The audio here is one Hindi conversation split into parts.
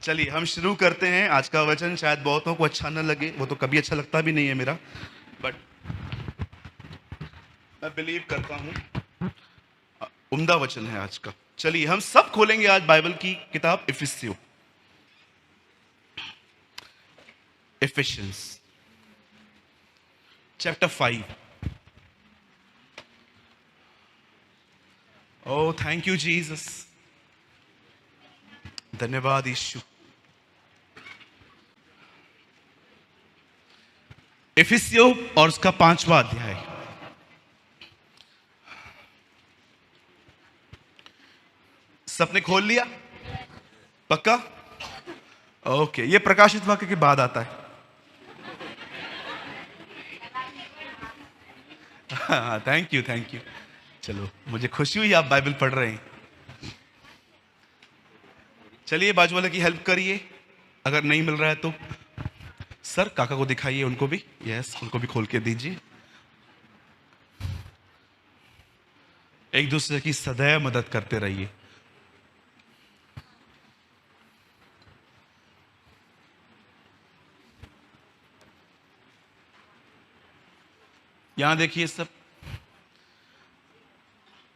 चलिए हम शुरू करते हैं। आज का वचन शायद बहुतों को अच्छा न लगे, वो तो कभी अच्छा लगता भी नहीं है मेरा, बट मैं बिलीव करता हूँ उम्दा वचन है आज का। चलिए हम सब खोलेंगे आज बाइबल की किताब इफिसियों, Ephesians chapter 5। Oh thank you Jesus, धन्यवाद यीशु। इफिसियों और उसका 5वां अध्याय। सबने खोल लिया? पक्का? ओके, ये प्रकाशित वाक्य के बाद आता है। हाँ, थैंक यू थैंक यू। चलो मुझे खुशी हुई आप बाइबल पढ़ रहे हैं। चलिए बाजू वाले की हेल्प करिए, अगर नहीं मिल रहा है तो सर काका को दिखाइए, उनको भी, यस उनको भी खोल के दीजिए। एक दूसरे की सदैव मदद करते रहिए। यहां देखिए सब,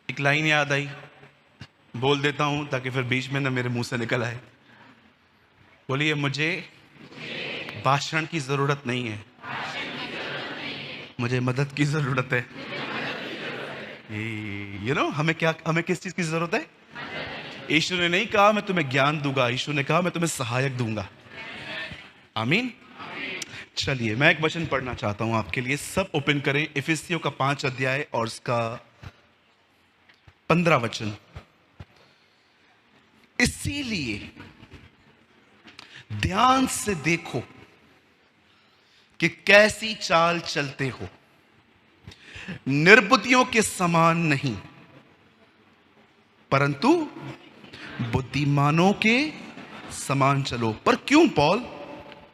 एक लाइन याद आई, बोल देता हूं ताकि फिर बीच में ना मेरे मुंह से निकल आए। बोलिए, मुझे भाषण की जरूरत नहीं है, मुझे मदद की जरूरत है। हमें क्या, हमें किस चीज की जरूरत है? यीशु ने नहीं कहा मैं तुम्हें ज्ञान दूंगा, यीशु ने कहा मैं तुम्हें सहायक दूंगा। आमीन। चलिए मैं एक वचन पढ़ना चाहता हूं आपके लिए। सब ओपन करें इफिसियों का 5 अध्याय और उसका 15 वचन। इसीलिए ध्यान से देखो कि कैसी चाल चलते हो, निर्बुद्धियों के समान नहीं परंतु बुद्धिमानों के समान चलो। पर क्यों पॉल?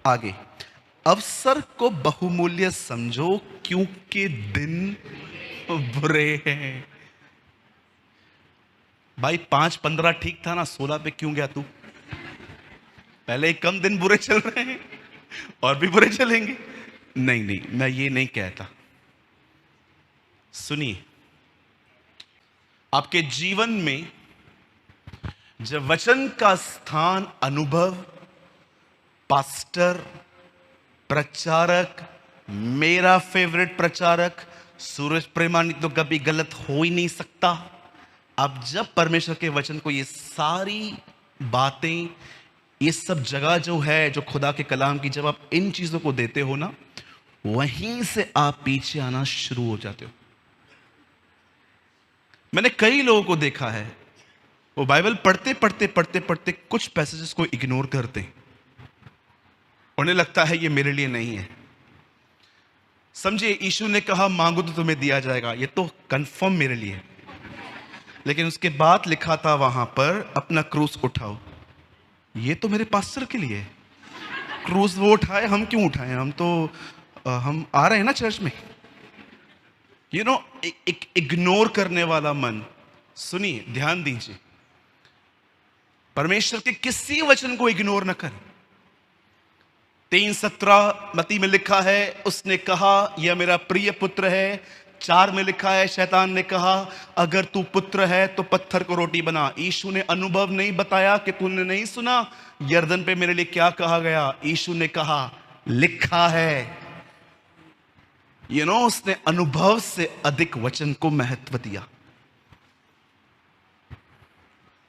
आगे, अवसर को बहुमूल्य समझो क्योंकि दिन बुरे हैं। भाई 5-15 ठीक था ना, 16 पे क्यों गया तू? पहले ही कम दिन बुरे चल रहे हैं और भी बुरे चलेंगे। नहीं नहीं, मैं ये नहीं कहता। सुनिए, आपके जीवन में जब वचन का स्थान अनुभव, पास्टर, प्रचारक, मेरा फेवरेट प्रचारक सूरज प्रेमानिक तो कभी गलत हो ही नहीं सकता। अब जब परमेश्वर के वचन को, ये सारी बातें, ये सब जगह जो है, जो खुदा के कलाम की, जब आप इन चीजों को देते हो ना, वहीं से आप पीछे आना शुरू हो जाते हो। मैंने कई लोगों को देखा है, वो बाइबल पढ़ते पढ़ते पढ़ते पढ़ते कुछ पैसेजेस को इग्नोर करते हैं। उन्हें लगता है ये मेरे लिए नहीं है। समझिए, यीशु ने कहा मांगो तो तुम्हें दिया जाएगा, ये तो कंफर्म मेरे लिए है। लेकिन उसके बाद लिखा था वहां पर, अपना क्रूस उठाओ, ये तो मेरे पास्टर के लिए है। क्रूस वो उठाए, हम क्यों उठाए? हम तो हम आ रहे हैं ना चर्च में। एक इग्नोर करने वाला मन। सुनिए, ध्यान दीजिए, परमेश्वर के किसी वचन को इग्नोर न करें। 3:17 मत्ती में लिखा है, उसने कहा यह मेरा प्रिय पुत्र है। 4 में लिखा है, शैतान ने कहा अगर तू पुत्र है तो पत्थर को रोटी बना। यीशु ने अनुभव नहीं बताया कि तूने नहीं सुना यर्दन पे मेरे लिए क्या कहा गया। यीशु ने कहा लिखा है। उसने अनुभव से अधिक वचन को महत्व दिया,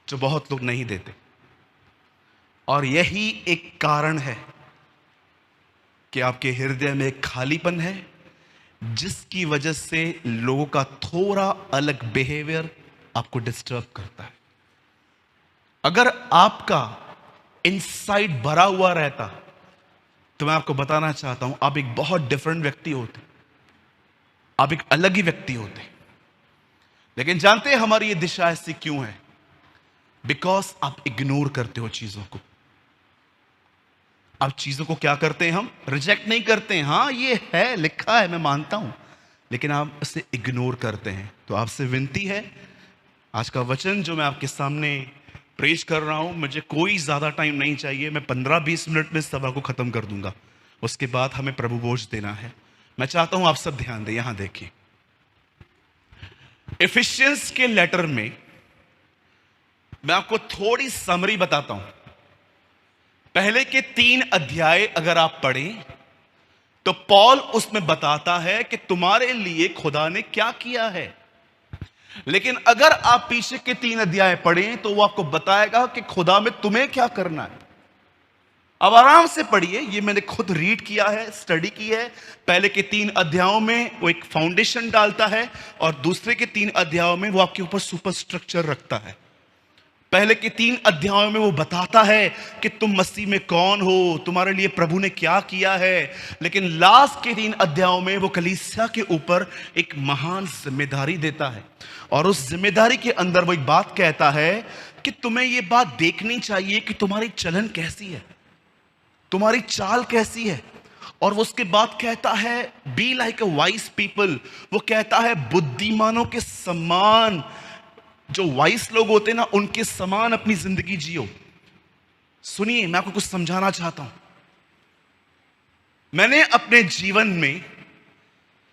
जो बहुत लोग नहीं देते। और यही एक कारण है कि आपके हृदय में एक खालीपन है, जिसकी वजह से लोगों का थोड़ा अलग बिहेवियर आपको डिस्टर्ब करता है। अगर आपका इनसाइड भरा हुआ रहता तो मैं आपको बताना चाहता हूं, आप एक बहुत डिफरेंट व्यक्ति होते, आप एक अलग ही व्यक्ति होते। लेकिन जानते हैं हमारी ये दिशा ऐसी क्यों है? बिकॉज आप इग्नोर करते हो चीजों को। आप चीजों को क्या करते हैं? हम रिजेक्ट नहीं करते हैं। हाँ ये है, लिखा है, मैं मानता हूं, लेकिन आप इसे इग्नोर करते हैं। तो आपसे विनती है, आज का वचन जो मैं आपके सामने प्रेज कर रहा हूं, मुझे कोई ज्यादा टाइम नहीं चाहिए, मैं 15-20 मिनट में सभा को खत्म कर दूंगा। उसके बाद हमें प्रभु भोज देना है। मैं चाहता हूं आप सब ध्यान दें। यहां देखिए, एफिशिएंस के लेटर में मैं आपको थोड़ी समरी बताता हूं। पहले के 3 अध्याय अगर आप पढ़ें तो पॉल उसमें बताता है कि तुम्हारे लिए खुदा ने क्या किया है। लेकिन अगर आप पीछे के 3 अध्याय पढ़ें तो वो आपको बताएगा कि खुदा में तुम्हें क्या करना है। अब आराम से पढ़िए, ये मैंने खुद रीड किया है, स्टडी की है। पहले के 3 अध्यायों में वो एक फाउंडेशन डालता है और दूसरे के 3 अध्यायों में वो आपके ऊपर सुपर स्ट्रक्चर रखता है। पहले के 3 अध्यायों में वो बताता है कि तुम मसीह में कौन हो, तुम्हारे लिए प्रभु ने क्या किया है। लेकिन लास्ट के 3 अध्यायों में वो कलीसिया के ऊपर एक महान जिम्मेदारी देता है और उस जिम्मेदारी के अंदर वो एक बात कहता है कि तुम्हें ये बात देखनी चाहिए कि तुम्हारी चलन कैसी है, तुम्हारी चाल कैसी है। और वो उसके बाद कहता है be like a wise people. वो कहता है बुद्धिमानों के समान, जो वाइस लोग होते हैं ना, उनके समान अपनी जिंदगी जियो। सुनिए, मैं आपको कुछ समझाना चाहता हूं। मैंने अपने जीवन में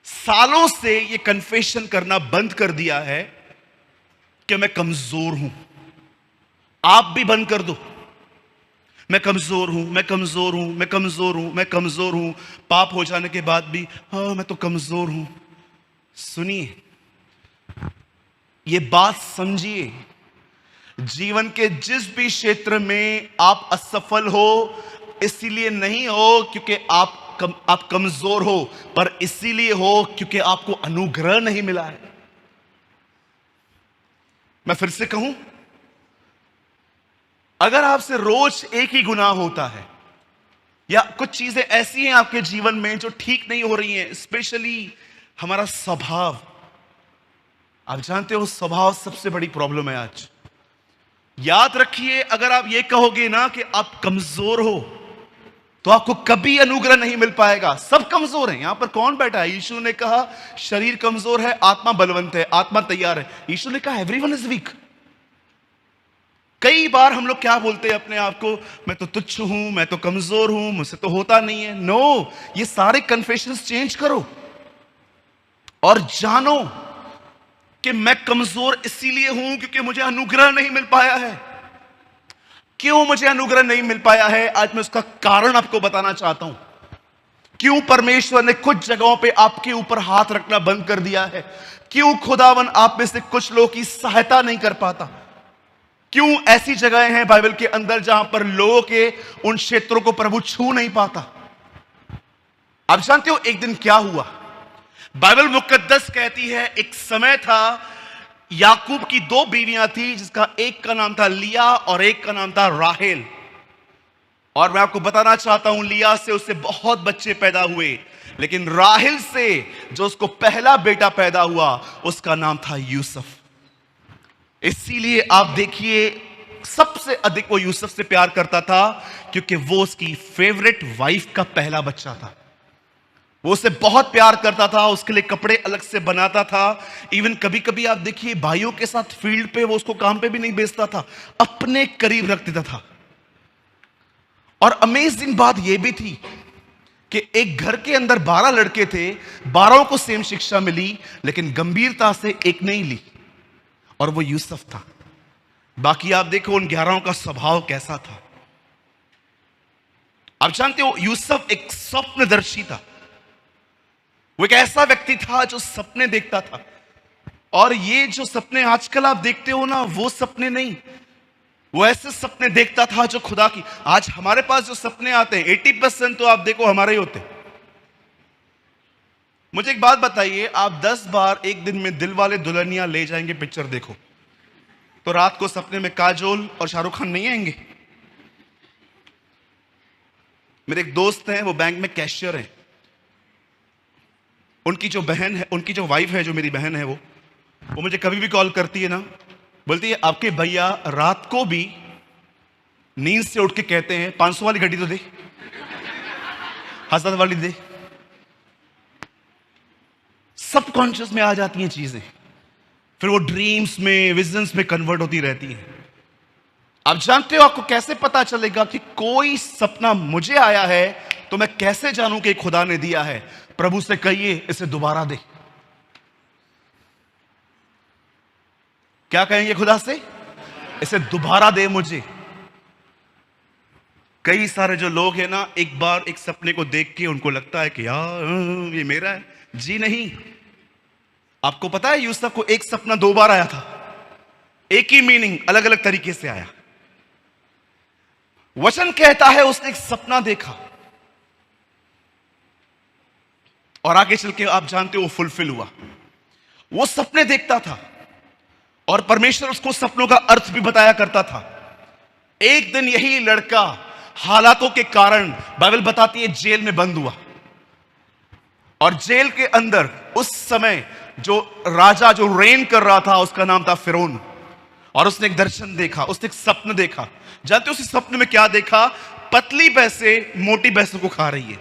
सालों से ये कन्फेशन करना बंद कर दिया है कि मैं कमजोर हूं। आप भी बंद कर दो। मैं कमजोर हूं, मैं कमजोर हूं, मैं कमजोर हूं, मैं कमजोर हूं। पाप हो जाने के बाद भी हाँ मैं तो कमजोर हूं। सुनिए, ये बात समझिए, जीवन के जिस भी क्षेत्र में आप असफल हो, इसीलिए नहीं हो क्योंकि आप कमजोर हो, पर इसीलिए हो क्योंकि आपको अनुग्रह नहीं मिला है। मैं फिर से कहूं, अगर आपसे रोज एक ही गुनाह होता है या कुछ चीजें ऐसी हैं आपके जीवन में जो ठीक नहीं हो रही हैं, स्पेशली हमारा स्वभाव। आप जानते हो स्वभाव सबसे बड़ी प्रॉब्लम है आज। याद रखिए, अगर आप ये कहोगे ना कि आप कमजोर हो तो आपको कभी अनुग्रह नहीं मिल पाएगा। सब कमजोर हैं। यहां पर कौन बैठा है? यीशु ने कहा शरीर कमजोर है, आत्मा बलवंत है, आत्मा तैयार है। यीशु ने कहा एवरीवन इज वीक। कई बार हम लोग क्या बोलते हैं अपने आप को, मैं तो तुच्छ हूं, मैं तो कमजोर हूं, मुझसे तो होता नहीं है। नो, ये सारे कन्फेशंस चेंज करो और जानो कि मैं कमजोर इसीलिए हूं क्योंकि मुझे अनुग्रह नहीं मिल पाया है। क्यों मुझे अनुग्रह नहीं मिल पाया है, आज मैं उसका कारण आपको बताना चाहता हूं। क्यों परमेश्वर ने कुछ जगहों पे आपके ऊपर हाथ रखना बंद कर दिया है। क्यों खुदावन आप में से कुछ लोगों की सहायता नहीं कर पाता। क्यों ऐसी जगहें हैं बाइबल के अंदर जहां पर लोगों के उन क्षेत्रों को प्रभु छू नहीं पाता। आप जानते हो एक दिन क्या हुआ? बाइबल मुकद्दस कहती है एक समय था, याकूब की 2 बीवियां थी, जिसका एक का नाम था लिया और एक का नाम था राहेल। और मैं आपको बताना चाहता हूं, लिया से उससे बहुत बच्चे पैदा हुए, लेकिन राहेल से जो उसको पहला बेटा पैदा हुआ उसका नाम था यूसुफ। इसीलिए आप देखिए सबसे अधिक वो यूसुफ से प्यार करता था क्योंकि वो उसकी फेवरेट वाइफ का पहला बच्चा था। वो उसे बहुत प्यार करता था, उसके लिए कपड़े अलग से बनाता था। इवन कभी कभी आप देखिए भाइयों के साथ फील्ड पे वो उसको काम पे भी नहीं भेजता था, अपने करीब रख देता था। और अमेजिंग बात यह भी थी कि एक घर के अंदर 12 लड़के थे, 12 को सेम शिक्षा मिली, लेकिन गंभीरता से एक नहीं ली और वो यूसुफ था। बाकी आप देखो उन 11 का स्वभाव कैसा था। आप जानते हो यूसुफ एक स्वप्नदर्शी था। वो एक ऐसा व्यक्ति था जो सपने देखता था। और ये जो सपने आजकल आप देखते हो ना, वो सपने नहीं, वो ऐसे सपने देखता था जो खुदा की। आज हमारे पास जो सपने आते हैं 80% तो आप देखो हमारे ही होते। मुझे एक बात बताइए, आप 10 बार एक दिन में दिल वाले दुल्हनिया ले जाएंगे पिक्चर देखो, तो रात को सपने में काजोल और शाहरुख खान नहीं आएंगे? मेरे एक दोस्त हैं, वो बैंक में कैशियर हैं। उनकी जो बहन है, उनकी जो वाइफ है, जो मेरी बहन है, वो मुझे कभी भी कॉल करती है ना, बोलती है आपके भैया रात को भी नींद से उठ के कहते हैं 500 वाली घड़ी तो दे, 1000 वाली दे। सबकॉन्शियस में आ जाती हैं चीजें, फिर वो ड्रीम्स में, विजन्स में कन्वर्ट होती रहती हैं। आप जानते हो आपको कैसे पता चलेगा कि कोई सपना मुझे आया है? तो मैं कैसे जानूं कि खुदा ने दिया है? प्रभु से कहिए इसे दोबारा दे। क्या कहेंगे खुदा से? इसे दोबारा दे मुझे। कई सारे जो लोग हैं ना, एक बार एक सपने को देख के उनको लगता है कि यार ये मेरा है। जी नहीं। आपको पता है यूसुफ को एक सपना 2 बार आया था, एक ही मीनिंग अलग अलग तरीके से आया। वचन कहता है उसने एक सपना देखा और आगे चल के आप जानते हो वो फुलफिल हुआ। वो सपने देखता था और परमेश्वर उसको सपनों का अर्थ भी बताया करता था। एक दिन यही लड़का हालातों के कारण, बाइबल बताती है, जेल में बंद हुआ। और जेल के अंदर उस समय जो राजा जो रेन कर रहा था उसका नाम था फिरौन। और उसने एक दर्शन देखा, उसने एक सपन देखा। जानते हो उस सपने में क्या देखा? पतली भैंसे मोटी भैंसों को खा रही है।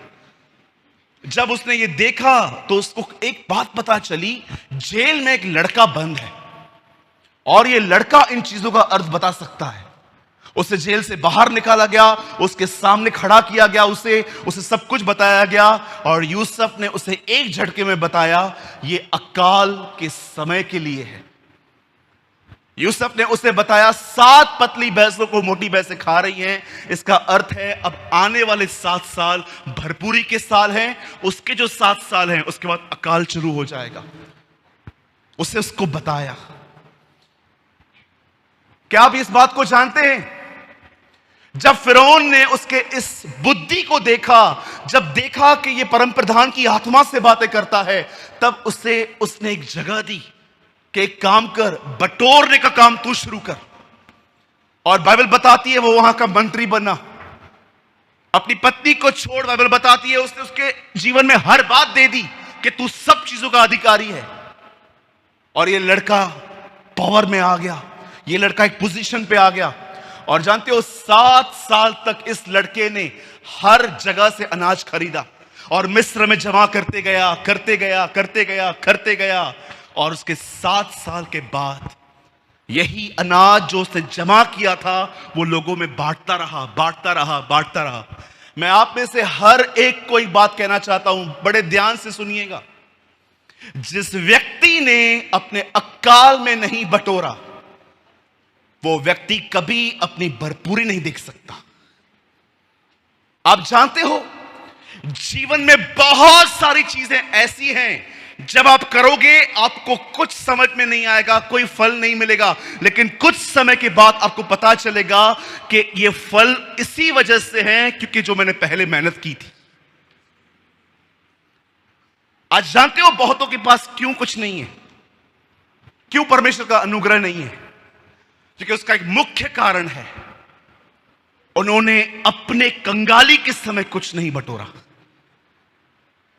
जब उसने ये देखा तो उसको एक बात पता चली, जेल में एक लड़का बंद है और ये लड़का इन चीजों का अर्थ बता सकता है। उसे जेल से बाहर निकाला गया, उसके सामने खड़ा किया गया, उसे सब कुछ बताया गया और यूसुफ ने उसे एक झटके में बताया, ये अकाल के समय के लिए है। यूसुफ ने उसे बताया 7 पतली भैंसों को मोटी भैंसें खा रही हैं। इसका अर्थ है अब आने वाले 7 साल भरपूरी के साल हैं। उसके जो 7 साल हैं उसके बाद अकाल शुरू हो जाएगा। उसे उसको बताया। क्या आप इस बात को जानते हैं? जब फिरौन ने उसके इस बुद्धि को देखा, जब देखा कि ये परम प्रधान की आत्मा से बातें करता है, तब उसने एक जगह दी कि एक काम कर, बटोरने का काम तू शुरू कर। और बाइबल बताती है वो वहां का मंत्री बना। अपनी पत्नी को छोड़, बाइबल बताती है उसने उसके जीवन में हर बात दे दी कि तू सब चीजों का अधिकारी है। और ये लड़का पावर में आ गया, ये लड़का एक पोजीशन पे आ गया। और जानते हो 7 साल तक इस लड़के ने हर जगह से अनाज खरीदा और मिस्र में जमा करते गया, करते गया, करते गया, करते गया। और उसके 7 साल के बाद यही अनाज जो उसने जमा किया था वो लोगों में बांटता रहा, बांटता रहा, बांटता रहा। मैं आप में से हर एक को एक बात कहना चाहता हूं, बड़े ध्यान से सुनिएगा। जिस व्यक्ति ने अपने अकाल में नहीं बटोरा, वो व्यक्ति कभी अपनी भरपूरी नहीं देख सकता। आप जानते हो जीवन में बहुत सारी चीजें ऐसी हैं, जब आप करोगे आपको कुछ समझ में नहीं आएगा, कोई फल नहीं मिलेगा, लेकिन कुछ समय के बाद आपको पता चलेगा कि ये फल इसी वजह से है क्योंकि जो मैंने पहले मेहनत की थी। आज जानते हो बहुतों के पास क्यों कुछ नहीं है, क्यों परमेश्वर का अनुग्रह नहीं है? क्योंकि उसका एक मुख्य कारण है, उन्होंने अपने कंगाली के समय कुछ नहीं बटोरा।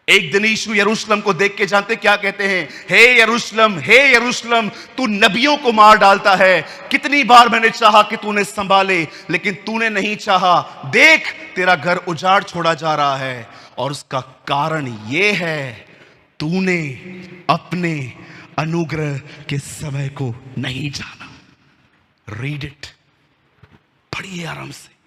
एक दिन यीशु यरूशलेम को देख के जानते क्या कहते हैं? हे यरूशलेम, हे यरूशलेम, तू नबियों को मार डालता है। कितनी बार मैंने चाहा कि तूने संभाले, लेकिन तूने नहीं चाहा। देख तेरा घर उजाड़ छोड़ा जा रहा है। और उसका कारण यह है, तूने अपने अनुग्रह के समय को नहीं जाना। रीड इट, पढ़िए आराम से।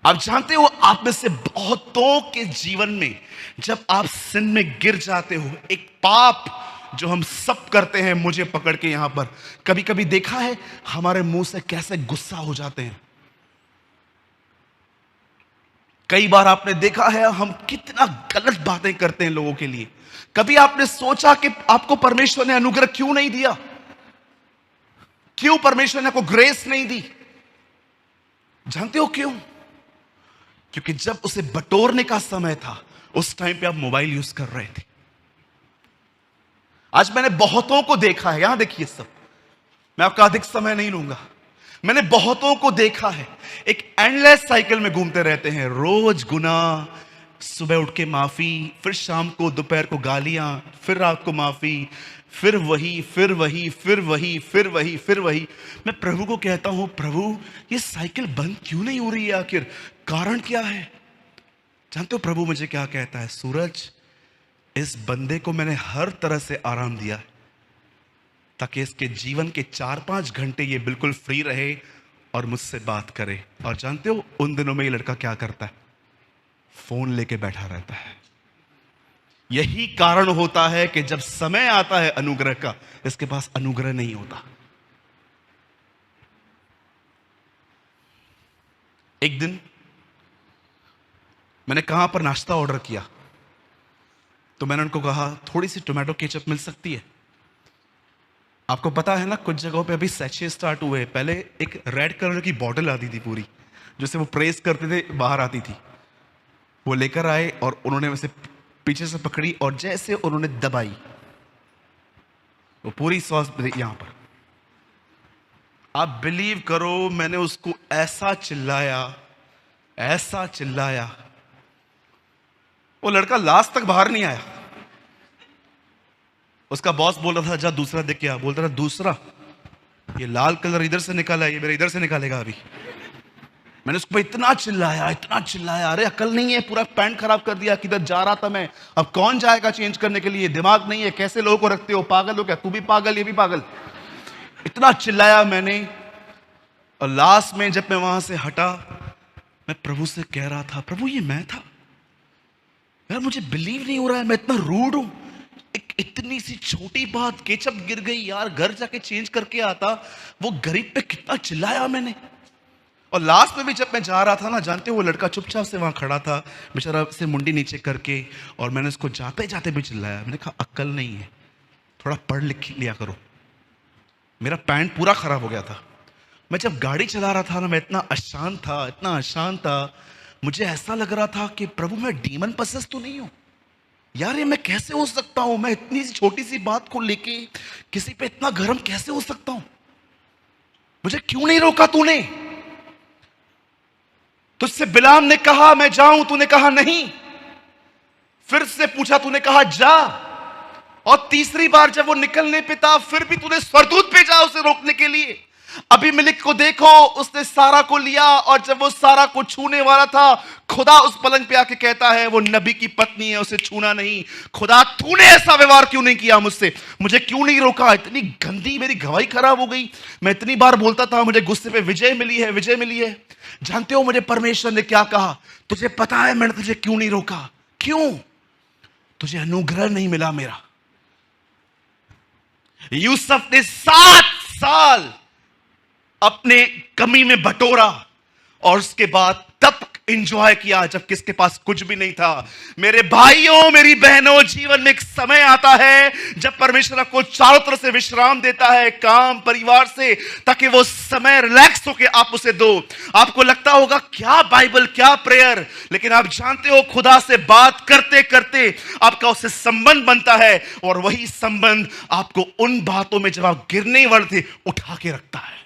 आप जानते हो आप में से बहुतों के जीवन में जब आप सिन में गिर जाते हो, एक पाप जो हम सब करते हैं, मुझे पकड़ के यहां पर कभी कभी देखा है हमारे मुंह से कैसे गुस्सा हो जाते हैं। कई बार आपने देखा है हम कितना गलत बातें करते हैं लोगों के लिए। कभी आपने सोचा कि आपको परमेश्वर ने अनुग्रह क्यों नहीं दिया? क्यों परमेश्वर ने आपको ग्रेस नहीं दी? जानते हो क्यों? क्योंकि जब उसे बटोरने का समय था उस टाइम पे आप मोबाइल यूज कर रहे थे। आज मैंने बहुतों को देखा है, यहां देखिए सब, मैं आपका अधिक समय नहीं लूंगा। मैंने बहुतों को देखा है एक एंडलेस साइकिल में घूमते रहते हैं, रोज गुनाह, सुबह उठ के माफी, फिर शाम को दोपहर को गालियां, फिर रात को माफी, फिर वही, फिर वही, फिर वही, फिर वही, फिर वही। मैं प्रभु को कहता हूं, प्रभु ये साइकिल बंद क्यों नहीं हो रही है? आखिर कारण क्या है? जानते हो प्रभु मुझे क्या कहता है? सूरज, इस बंदे को मैंने हर तरह से आराम दिया है ताकि इसके जीवन के 4-5 घंटे ये बिल्कुल फ्री रहे और मुझसे बात करे। और जानते हो उन दिनों में ये लड़का क्या करता है? फोन लेके बैठा रहता है। यही कारण होता है कि जब समय आता है अनुग्रह का, इसके पास अनुग्रह नहीं होता। एक दिन मैंने कहां पर नाश्ता ऑर्डर किया, तो मैंने उनको कहा थोड़ी सी टोमेटो केचप मिल सकती है। आपको पता है ना, कुछ जगहों पे अभी सैचे स्टार्ट हुए। पहले एक रेड कलर की बॉटल आती थी पूरी, जिसे वो प्रेस करते थे, बाहर आती थी। वो लेकर आए और उन्होंने उसे पीछे से पकड़ी और जैसे उन्होंने दबाई, वो पूरी सॉस यहां पर। आप बिलीव करो, मैंने उसको ऐसा चिल्लाया, वो लड़का लास्ट तक बाहर नहीं आया। उसका बॉस बोल रहा था जा दूसरा देख के आ। बोलता था दूसरा? ये लाल कलर इधर से निकाला, ये मेरा इधर से निकालेगा अभी। मैंने उसको इतना चिल्लाया, अरे अकल नहीं है, पूरा पैंट खराब कर दिया। किधर जा रहा था मैं, अब कौन जाएगा चेंज करने के लिए? दिमाग नहीं है, कैसे लोगों को रखते हो? पागल हो क्या? तू भी पागल, ये भी पागल। इतना चिल्लाया मैंने। और लास्ट में जब मैं वहां से हटा, मैं प्रभु से कह रहा था, प्रभु ये मैं था यार, मुझे बिलीव नहीं हो रहा है मैं इतना रूड हूं। एक इतनी सी छोटी बात, केचप गिर गई यार, घर जाके चेंज करके आता। वो गरीब पे कितना चिल्लाया मैंने। और लास्ट में भी जब मैं जा रहा था ना, जानते हो वो लड़का चुपचाप से वहां खड़ा था बेचारा, से मुंडी नीचे करके। और मैंने उसको जाते जाते भी चिल्लाया। मैंने कहा अक्ल नहीं है, थोड़ा पढ़ लिख लिया करो। मेरा पैंट पूरा खराब हो गया था। मैं जब गाड़ी चला रहा था ना, मैं इतना अशांत था। मुझे ऐसा लग रहा था कि प्रभु मैं डीमन पसेस तो नहीं हूं यार, ये मैं कैसे हो सकता हूं? मैं इतनी सी छोटी सी बात को लेके किसी पे इतना गर्म कैसे हो सकता हूं? मुझे क्यों नहीं रोका तूने? तुझसे बिलाम ने कहा मैं जाऊं, तूने कहा नहीं। फिर से पूछा, तूने कहा जा। और तीसरी बार जब वो निकलने पे था, फिर भी तूने स्वर्गदूत भेजा उसे रोकने के लिए। अबीमेलेक को देखो, उसने सारा को लिया और जब वो सारा को छूने वाला था, खुदा उस पलंग पे आके कहता है वो नबी की पत्नी है, उसे छूना नहीं। खुदा तूने ऐसा व्यवहार क्यों नहीं किया मुझसे? मुझे क्यों नहीं रोका? इतनी गंदी मेरी गवाही खराब हो गई। मैं इतनी बार बोलता था मुझे गुस्से पे विजय मिली है। जानते हो मुझे परमेश्वर ने क्या कहा? तुझे पता है मैंने तुझे क्यों नहीं रोका? क्यों? तुझे अनुग्रह नहीं मिला मेरा। यूसुफ ने 7 साल अपने कमी में बटोरा और उसके बाद तब एंजॉय किया जब किसके पास कुछ भी नहीं था। मेरे भाइयों, मेरी बहनों, जीवन में एक समय आता है जब परमेश्वर आपको चारों तरफ से विश्राम देता है, काम परिवार से, ताकि वो समय रिलैक्स होके आप उसे दो। आपको लगता होगा क्या बाइबल, क्या प्रेयर, लेकिन आप जानते हो खुदा से बात करते करते आपका उससे संबंध बनता है और वही संबंध आपको उन बातों में जब आप गिरने वाले थे उठा के रखता है।